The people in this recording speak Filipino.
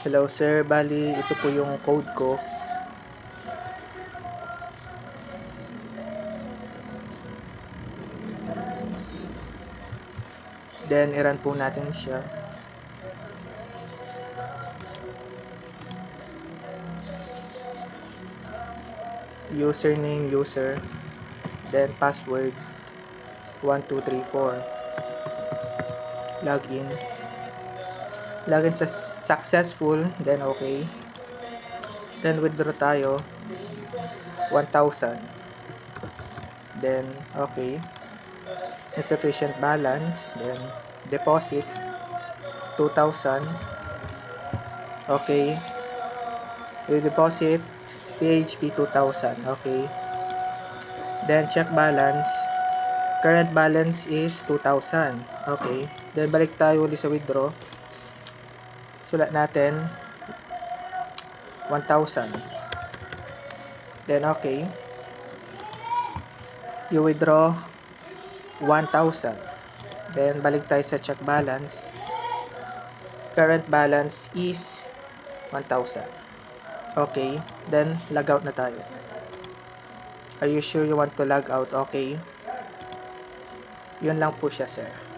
Hello sir, bali ito po yung code ko. Then i-run po natin siya. Username user, then password 1234. Login. Login sa successful, then okay. Then withdraw tayo 1,000. Then okay. Insufficient balance, then deposit 2,000. Okay. We deposit PHP 2,000. Okay. Then check balance. Current balance is 2,000. Okay. Then balik tayo ulit sa withdraw. Sulat natin 1,000. Then okay. You withdraw 1,000. Then balik tayo sa check balance. Current balance is 1,000. Okay. Then log out na tayo. Are you sure you want to log out? Okay. Yun lang po siya, sir.